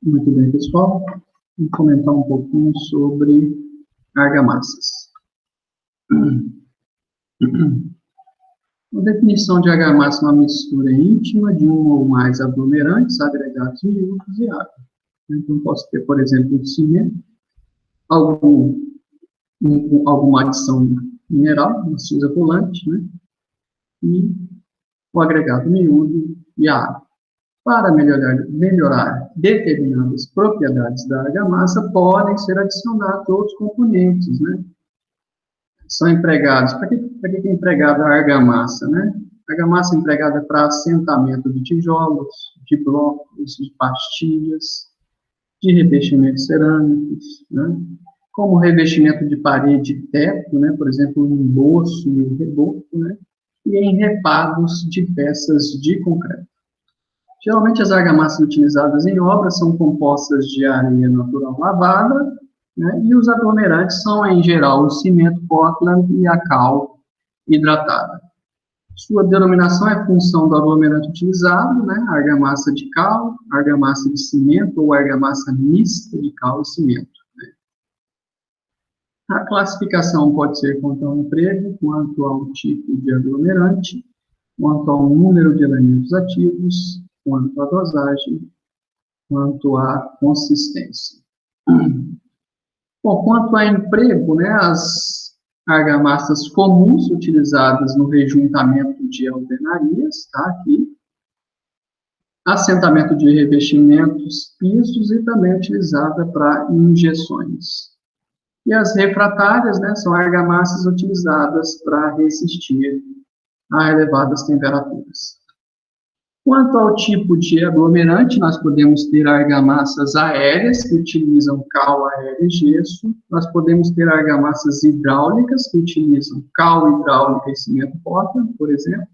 Muito bem, pessoal. Vou comentar um pouquinho sobre argamassas. A definição de argamassa é uma mistura íntima de um ou mais aglomerantes, agregados miúdos e água. Então, posso ter, por exemplo, um cimento, alguma adição mineral, uma cinza volante, né? E o agregado miúdo e a água. Para melhorar determinadas propriedades da argamassa, podem ser adicionados outros componentes, né? São empregados. Para que é empregada a argamassa, né? A argamassa é empregada para assentamento de tijolos, de blocos, de pastilhas, de revestimentos cerâmicos, né? Como revestimento de parede e teto, né? Por exemplo, o emboço e o reboco, né? E em reparos de peças de concreto. Geralmente, as argamassas utilizadas em obras são compostas de areia natural lavada, né, e os aglomerantes são, em geral, o cimento Portland e a cal hidratada. Sua denominação é função do aglomerante utilizado, né, argamassa de cal, argamassa de cimento ou argamassa mista de cal e cimento. Né. A classificação pode ser quanto ao emprego, quanto ao tipo de aglomerante, quanto ao número de elementos ativos, quanto à dosagem, quanto à consistência. Bom, quanto a emprego, né, as argamassas comuns utilizadas no rejuntamento de alvenarias, tá, aqui, assentamento de revestimentos, pisos e também utilizada para injeções. E as refratárias, né, são argamassas utilizadas para resistir a elevadas temperaturas. Quanto ao tipo de aglomerante, nós podemos ter argamassas aéreas, que utilizam cal, aérea e gesso. Nós podemos ter argamassas hidráulicas, que utilizam cal, hidráulica e cimento Portland, por exemplo.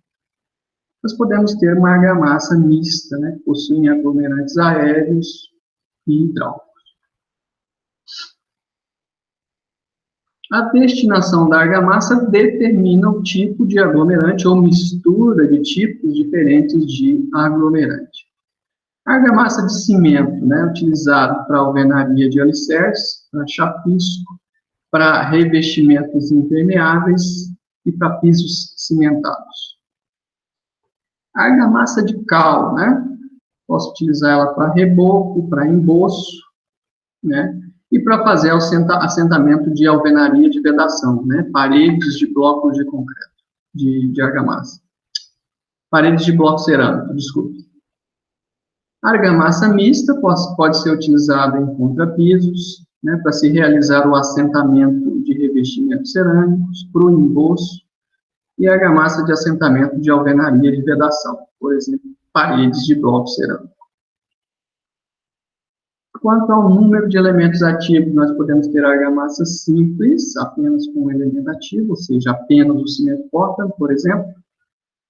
Nós podemos ter uma argamassa mista, né, que possui aglomerantes aéreos e hidráulicos. A destinação da argamassa determina o tipo de aglomerante ou mistura de tipos diferentes de aglomerante. A argamassa de cimento, né, utilizada para alvenaria de alicerce, para chapisco, para revestimentos impermeáveis e para pisos cimentados. A argamassa de cal, né, posso utilizar ela para reboco, para emboço, né, e para fazer assentamento de alvenaria de vedação, né? Paredes de blocos de concreto, de argamassa. Paredes de bloco cerâmico, desculpe. A argamassa mista pode ser utilizada em contrapisos, né, para se realizar o assentamento de revestimentos cerâmicos, para o emboço, e a argamassa de assentamento de alvenaria de vedação, por exemplo, paredes de bloco cerâmico. Quanto ao número de elementos ativos, nós podemos ter argamassa simples, apenas com um elemento ativo, ou seja, apenas o cimento Portland, por exemplo.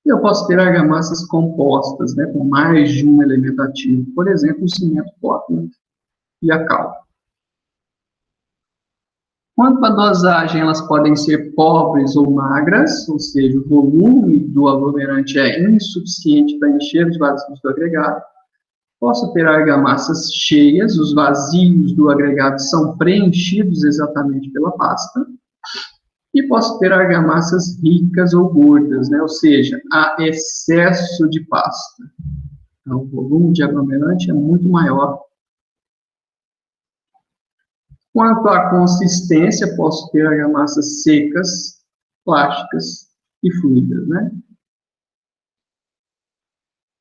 E eu posso ter argamassas compostas, né, com mais de um elemento ativo, por exemplo, o cimento Portland e a cal. Quanto à dosagem, elas podem ser pobres ou magras, ou seja, o volume do aglomerante é insuficiente para encher os vazios do agregado. Posso ter argamassas cheias, os vazios do agregado são preenchidos exatamente pela pasta. E posso ter argamassas ricas ou gordas, né? Ou seja, há excesso de pasta. Então, o volume de aglomerante é muito maior. Quanto à consistência, posso ter argamassas secas, plásticas e fluidas, né?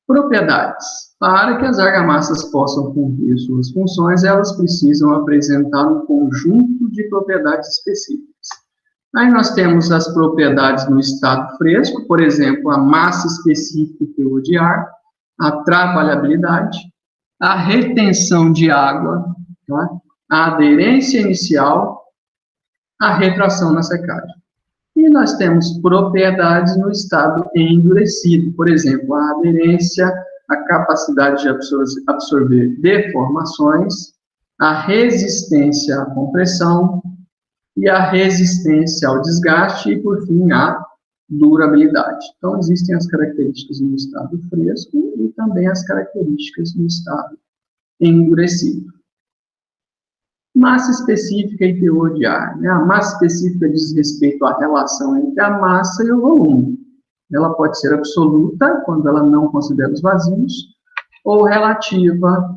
Propriedades. Para que as argamassas possam cumprir suas funções, elas precisam apresentar um conjunto de propriedades específicas. Aí nós temos as propriedades no estado fresco, por exemplo, a massa específica e teor de ar, a trabalhabilidade, a retenção de água, tá? A aderência inicial, a retração na secagem. E nós temos propriedades no estado endurecido, por exemplo, a aderência, a capacidade de absorver deformações, a resistência à compressão e a resistência ao desgaste e, por fim, a durabilidade. Então, existem as características no estado fresco e também as características no estado endurecido. Massa específica e teor de ar. Né? A massa específica diz respeito à relação entre a massa e o volume. Ela pode ser absoluta, quando ela não considera os vazios, ou relativa,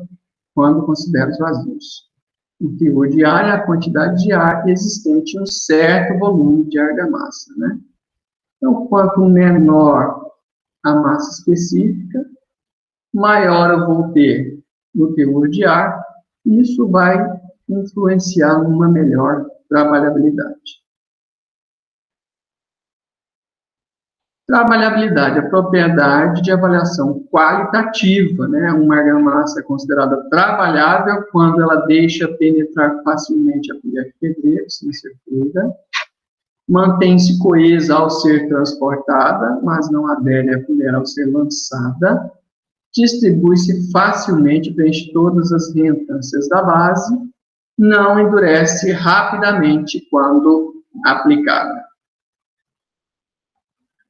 quando considera os vazios. O teor de ar é a quantidade de ar existente em um certo volume de argamassa. Né? Então, quanto menor a massa específica, maior eu vou ter no teor de ar, e isso vai influenciar numa melhor trabalhabilidade. Trabalhabilidade, a propriedade de avaliação qualitativa, né? Uma argamassa é considerada trabalhável quando ela deixa penetrar facilmente a colher de pedreiro, sem ser fluida, mantém-se coesa ao ser transportada, mas não adere à colher ao ser lançada, distribui-se facilmente, preenche todas as reentrâncias da base, não endurece rapidamente quando aplicada.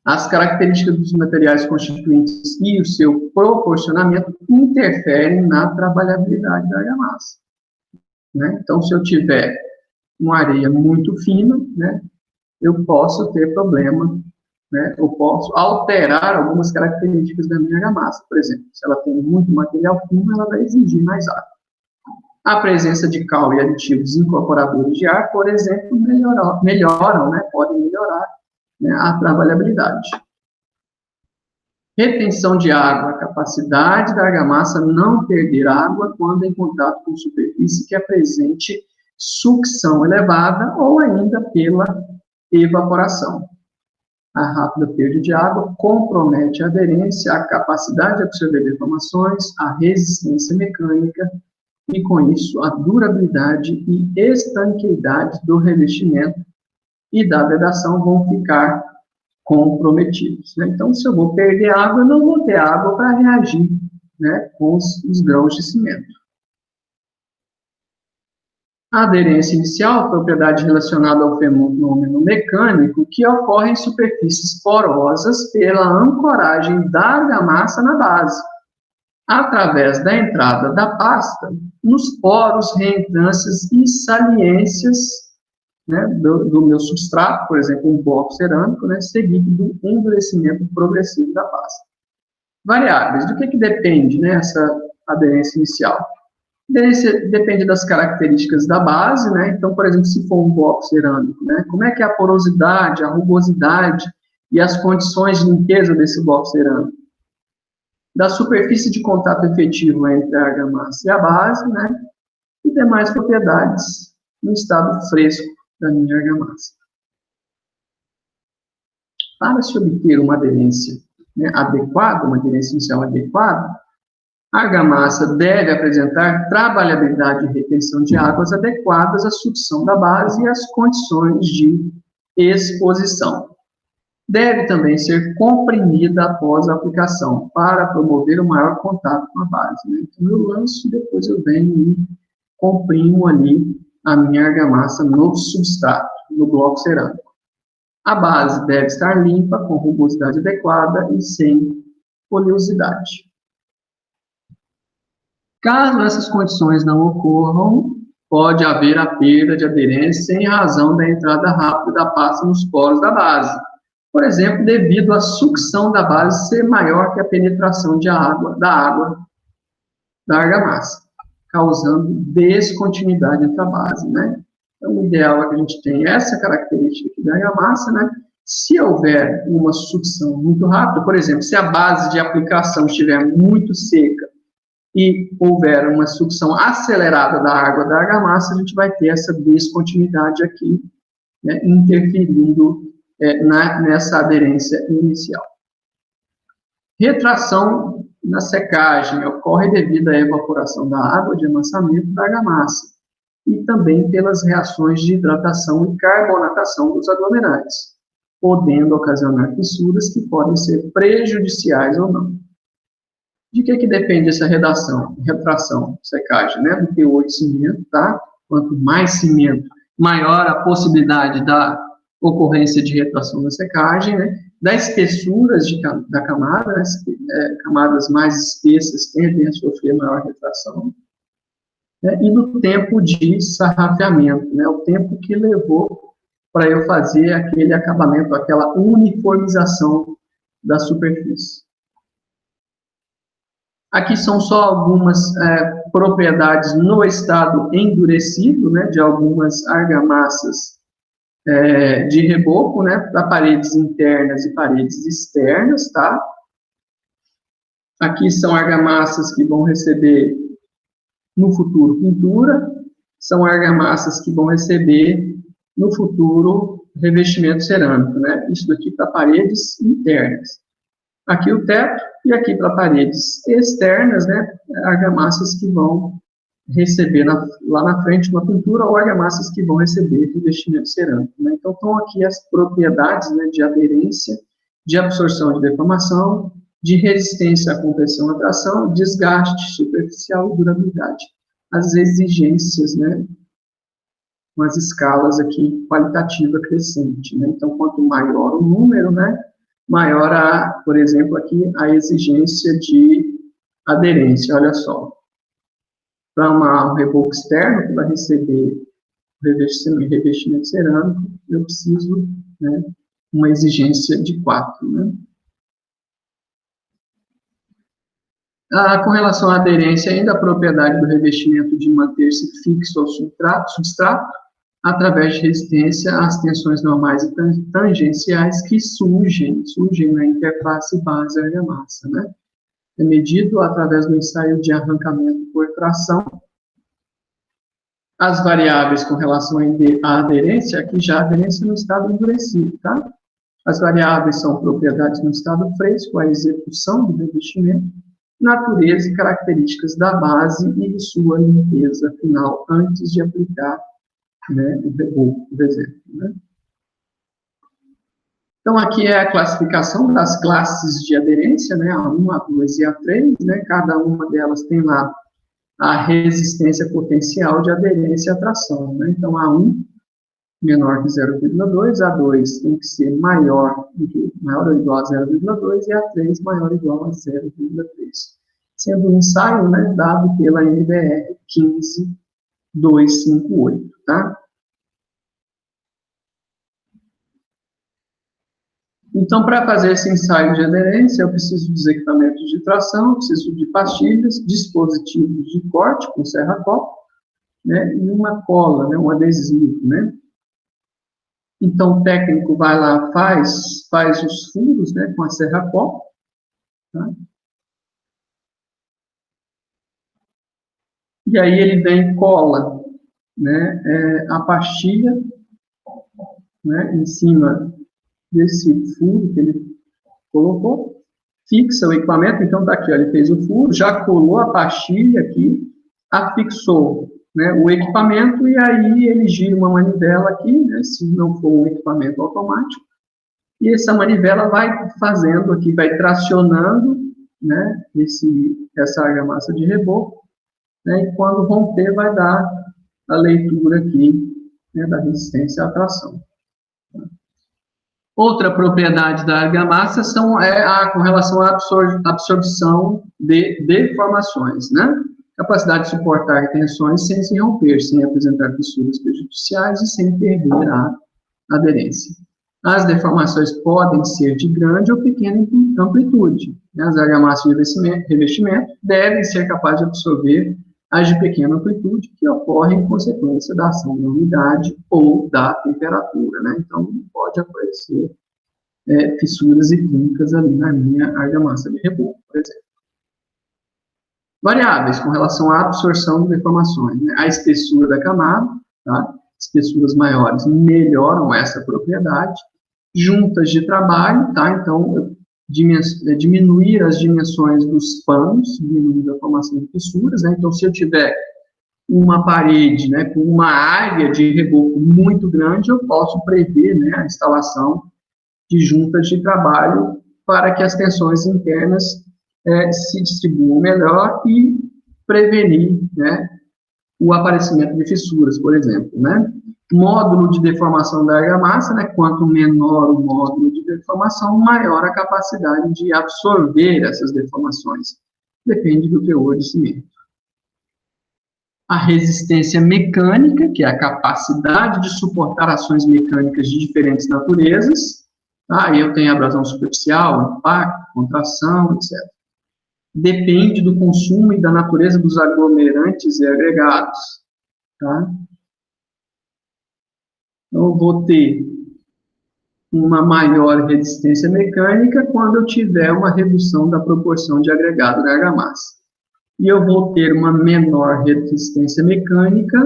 As características dos materiais constituintes e o seu proporcionamento interferem na trabalhabilidade da argamassa. Né? Então, se eu tiver uma areia muito fina, né, eu posso ter problema, né, eu posso alterar algumas características da minha argamassa. Por exemplo, se ela tem muito material fino, ela vai exigir mais água. A presença de cal e aditivos incorporadores de ar, por exemplo, melhoram, né, podem melhorar, né, a trabalhabilidade. Retenção de água, a capacidade da argamassa não perder água quando em contato com superfície que apresente sucção elevada ou ainda pela evaporação. A rápida perda de água compromete a aderência, a capacidade de absorver deformações, a resistência mecânica e, com isso, a durabilidade e estanqueidade do revestimento e da vedação vão ficar comprometidos. Né? Então, se eu vou perder água, eu não vou ter água para reagir, né, com os grãos de cimento. A aderência inicial, propriedade relacionada ao fenômeno mecânico, que ocorre em superfícies porosas pela ancoragem da argamassa na base, através da entrada da pasta nos poros, reentrâncias e saliências, né, do meu substrato, por exemplo, um bloco cerâmico, né, seguido do endurecimento progressivo da pasta. Variáveis. Do que depende, né, essa aderência inicial? Depende das características da base, né? Então, por exemplo, se for um bloco cerâmico, né, como é que é a porosidade, a rugosidade e as condições de limpeza desse bloco cerâmico? Da superfície de contato efetivo entre a argamassa e a base, né, e demais propriedades no estado fresco da minha argamassa. Para se obter uma aderência, né, adequada, uma aderência inicial adequada, a argamassa deve apresentar trabalhabilidade e retenção de águas adequadas à sucção da base e às condições de exposição. Deve também ser comprimida após a aplicação, para promover o maior contato com a base. Né? Então, eu lanço e depois eu venho e comprimo ali a minha argamassa no substrato, no bloco cerâmico. A base deve estar limpa, com rugosidade adequada e sem oleosidade. Caso essas condições não ocorram, pode haver a perda de aderência em razão da entrada rápida da pasta nos poros da base. Por exemplo, devido à sucção da base ser maior que a penetração da água da argamassa, causando descontinuidade entre a base, né? Então, o ideal é que a gente tenha essa característica aqui da argamassa, né? Se houver uma sucção muito rápida, por exemplo, se a base de aplicação estiver muito seca e houver uma sucção acelerada da água da argamassa, a gente vai ter essa descontinuidade aqui, né, interferindo nessa aderência inicial. Retração na secagem ocorre devido à evaporação da água de amassamento da argamassa e também pelas reações de hidratação e carbonatação dos aglomerantes, podendo ocasionar fissuras que podem ser prejudiciais ou não. De que depende essa retração, secagem, né? Do teor de cimento, tá? Quanto mais cimento, maior a possibilidade da ocorrência de retração da secagem, né? Das espessuras da camada, né? Camadas mais espessas tendem a sofrer maior retração. né, e do tempo de sarrafeamento, né, o tempo que levou para eu fazer aquele acabamento, aquela uniformização da superfície. Aqui são só algumas propriedades no estado endurecido, né, de algumas argamassas de reboco, né, para paredes internas e paredes externas, tá? Aqui são argamassas que vão receber, no futuro, pintura, são argamassas que vão receber, no futuro, revestimento cerâmico, né? Isso daqui para paredes internas. Aqui o teto, e aqui para paredes externas, né, argamassas que vão receber lá na frente uma pintura ou argamassas que vão receber revestimento cerâmico, né? Então, estão aqui as propriedades, né, de aderência, de absorção de deformação, de resistência à compressão e atração, desgaste superficial e durabilidade. As exigências, né, umas escalas aqui qualitativa crescente, né? Então, quanto maior o número, né, maior a, por exemplo, aqui a exigência de aderência. Olha só, para um reboco externo que vai receber revestimento cerâmico, eu preciso, né, uma exigência de 4, né? Com relação à aderência, ainda a propriedade do revestimento de manter-se fixo ao substrato, através de resistência às tensões normais e tangenciais que surgem na interface base-argamassa, né? É medido através do ensaio de arrancamento por tração. As variáveis com relação à aderência, aqui já a aderência no estado endurecido, tá? As variáveis são propriedades no estado fresco, a execução do revestimento, natureza e características da base e de sua limpeza final, antes de aplicar, né, o reboco, por exemplo, né? Então, aqui é a classificação das classes de aderência, né, A1, A2 e A3, né, cada uma delas tem lá a resistência potencial de aderência à tração, né? Então, A1 menor que 0,2, A2 tem que ser maior ou igual a 0,2 e A3 maior ou igual a 0,3. Sendo um ensaio, né, dado pela NBR 15258, tá? Então, para fazer esse ensaio de aderência, eu preciso dos equipamentos de tração, eu preciso de pastilhas, dispositivos de corte com serra-copo, né, e uma cola, né, um adesivo, né. Então, o técnico vai lá, faz os furos, né, com a serra-copo, tá? E aí ele vem e cola, né, a pastilha, né, em cima desse furo que ele colocou, fixa o equipamento, então tá aqui, ó, ele fez o furo, já colou a pastilha aqui, afixou, né, o equipamento, e aí ele gira uma manivela aqui, né, se não for um equipamento automático, e essa manivela vai fazendo aqui, vai tracionando, né, essa argamassa de reboco, né, e quando romper vai dar a leitura aqui, né, da resistência à tração. Outra propriedade da argamassa com relação à absorção de deformações, né? Capacidade de suportar tensões sem se romper, sem apresentar fissuras prejudiciais e sem perder a aderência. As deformações podem ser de grande ou pequena amplitude. As argamassas de revestimento devem ser capazes de absorver as de pequena amplitude que ocorrem em consequência da ação da umidade ou da temperatura, né? Então, pode aparecer fissuras e trincas ali na minha argamassa de reboco, por exemplo. Variáveis com relação à absorção de deformações, né? A espessura da camada, tá? Espessuras maiores melhoram essa propriedade. Juntas de trabalho, tá? Então, diminuir as dimensões dos panos, diminuindo a formação de fissuras, né? Então, se eu tiver uma parede, né, com uma área de reboco muito grande, eu posso prever, né, a instalação de juntas de trabalho para que as tensões internas se distribuam melhor e prevenir, né, o aparecimento de fissuras, por exemplo, né. Módulo de deformação da argamassa, né, quanto menor o módulo de deformação, maior a capacidade de absorver essas deformações. Depende do teor de cimento. a resistência mecânica, que é a capacidade de suportar ações mecânicas de diferentes naturezas. Tá? Aí eu tenho abrasão superficial, impacto, contração, etc. Depende do consumo e da natureza dos aglomerantes e agregados. Tá? Então, eu vou ter uma maior resistência mecânica quando eu tiver uma redução da proporção de agregado da argamassa. E eu vou ter uma menor resistência mecânica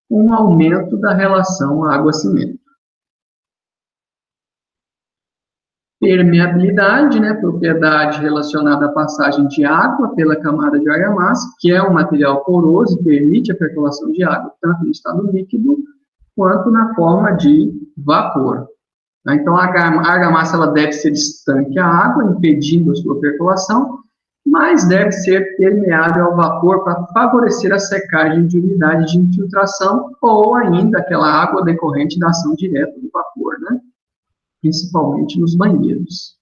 com um aumento da relação água-cimento. Permeabilidade, né, propriedade relacionada à passagem de água pela camada de argamassa, que é um material poroso e permite a percolação de água, tanto no estado líquido quanto na forma de vapor. Então, a argamassa ela deve ser estanque à água, impedindo a sua percolação, mas deve ser permeável ao vapor para favorecer a secagem de unidade de infiltração ou ainda aquela água decorrente da ação direta do vapor, né? Principalmente nos banheiros.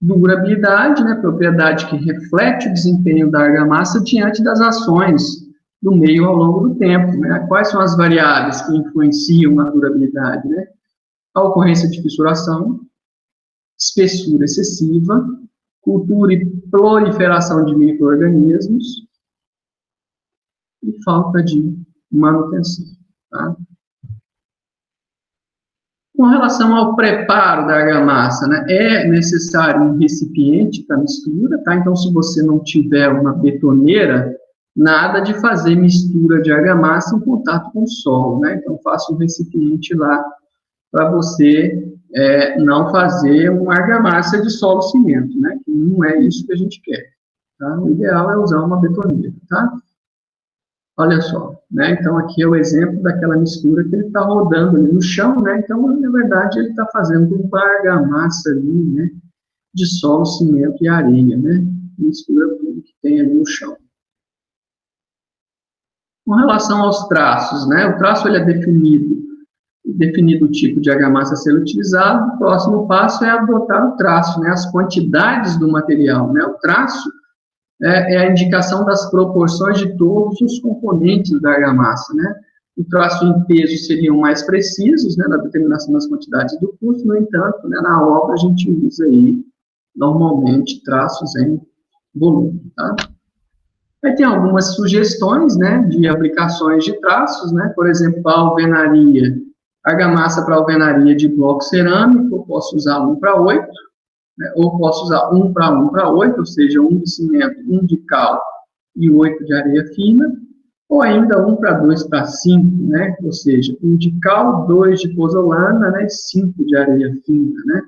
Durabilidade, né? Propriedade que reflete o desempenho da argamassa diante das ações do meio ao longo do tempo, né? Quais são as variáveis que influenciam a durabilidade, né? A ocorrência de fissuração, espessura excessiva, cultura e proliferação de micro-organismos e falta de manutenção. Tá? Com relação ao preparo da argamassa, né, é necessário um recipiente para mistura, tá? Então, se você não tiver uma betoneira, nada de fazer mistura de argamassa em contato com o solo, né? Então, faça um recipiente lá para você não fazer uma argamassa de solo-cimento, né? Que não é isso que a gente quer, tá? O ideal é usar uma betoneira, tá? Olha só, né? Então, aqui é o exemplo daquela mistura que ele está rodando ali no chão, né? Então, na verdade, ele está fazendo uma argamassa ali, né? De solo, cimento e areia, né? Mistura tudo que tem ali no chão. Com relação aos traços, né? O traço, ele é definido o tipo de argamassa a ser utilizado. O próximo passo é adotar o traço, né? As quantidades do material, né? O traço é a indicação das proporções de todos os componentes da argamassa, né? O traço em peso seriam mais precisos, né, na determinação das quantidades do custo, no entanto, né, na obra a gente usa aí, normalmente, traços em volume, tá? Aí tem algumas sugestões, né, de aplicações de traços, né, por exemplo, a alvenaria, argamassa para alvenaria de bloco cerâmico, eu posso usar 1:8, né, ou posso usar 1:8, ou seja, 1 de cimento, 1 de cal e 8 de areia fina, ou ainda 1:2:5, né, ou seja, 1 de cal, 2 de pozolana, né, e 5 de areia fina, né.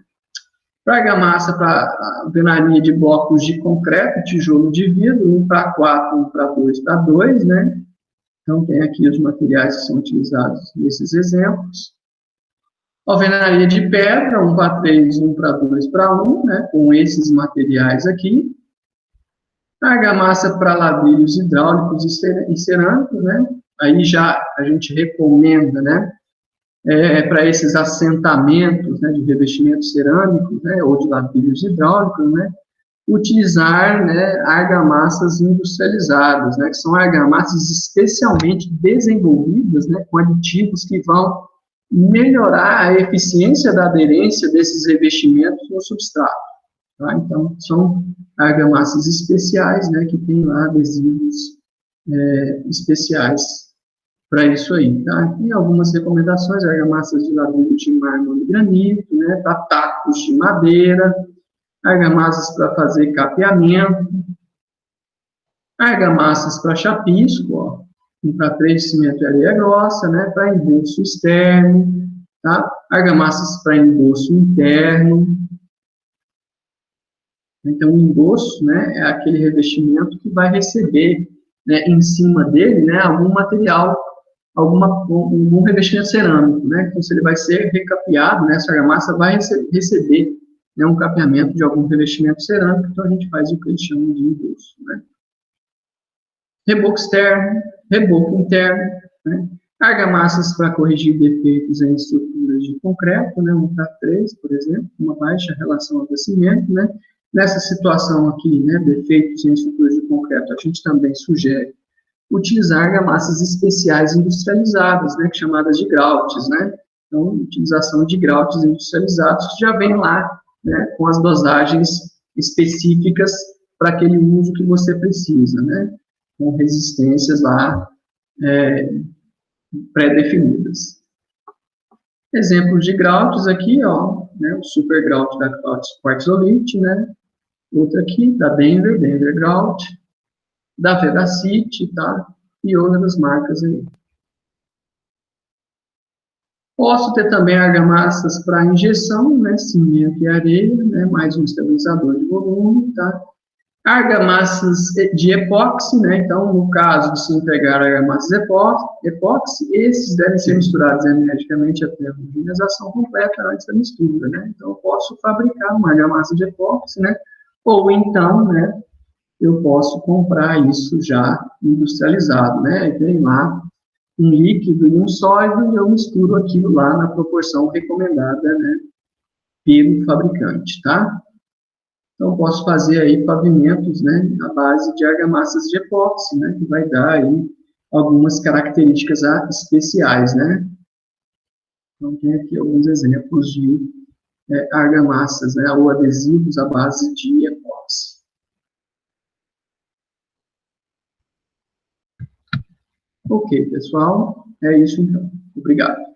Para argamassa, para alvenaria de blocos de concreto, tijolo de vidro, 1:4, 1:2:2, né. Então, tem aqui os materiais que são utilizados nesses exemplos. Alvenaria de pedra, 1:3, 1:2:1, né, com esses materiais aqui. Argamassa para ladrilhos hidráulicos e cerâmicos, né, aí já a gente recomenda, né, para esses assentamentos, né, de revestimentos cerâmicos, né, ou de ladrilhos hidráulicos, né, utilizar, né, argamassas industrializadas, né, que são argamassas especialmente desenvolvidas, né, com aditivos que vão melhorar a eficiência da aderência desses revestimentos no substrato. Tá? Então, são argamassas especiais, né, que tem lá adesivos especiais para isso aí. Tá? Tem algumas recomendações: argamassas de ladrilho de mármore e granito, né, tacos de madeira, argamassas para fazer capeamento, argamassas para chapisco, ó, 1:3 de cimento e areia grossa, né, para embolso externo, tá? Argamassas para embolso interno. Então, o embolso, né, é aquele revestimento que vai receber, né, em cima dele, né, algum material, algum revestimento cerâmico, né? Então, se ele vai ser recapeado, né, essa argamassa vai receber, né, um capeamento de algum revestimento cerâmico, então a gente faz o que eles chamam de embolso, né? Reboco externo, reboco interno, né? Argamassas para corrigir defeitos em estruturas de concreto, né? 1:3, por exemplo, uma baixa relação ao aquecimento, né? Nessa situação aqui, né, defeitos em estruturas de concreto, a gente também sugere utilizar argamassas especiais industrializadas, né, chamadas de groutes, né? Então, utilização de groutes industrializados que já vem lá, né, com as dosagens específicas para aquele uso que você precisa, né? Com resistências lá pré-definidas. Exemplos de groutes aqui, ó, né, o super grout da Quartzolite, né? Outra aqui, da Denver Grout, da Vedacity, tá? E outras marcas aí. Posso ter também argamassas para injeção, né? Cimento e areia, né? Mais um estabilizador de volume, tá? Argamassas de epóxi, né? Então, no caso de se empregar argamassas epóxi, esses devem ser misturados energicamente até a homogenização completa antes da mistura, né? Então, eu posso fabricar uma argamassa de epóxi, né? Ou então, né? Eu posso comprar isso já industrializado, né? E tem lá um líquido e um sólido e eu misturo aquilo lá na proporção recomendada, né? Pelo fabricante, tá? Então, posso fazer aí pavimentos, né, à base de argamassas de epóxi, né, que vai dar aí algumas características especiais, né. Então, tem aqui alguns exemplos de argamassas, né, ou adesivos à base de epóxi. Ok, pessoal, é isso então. Obrigado.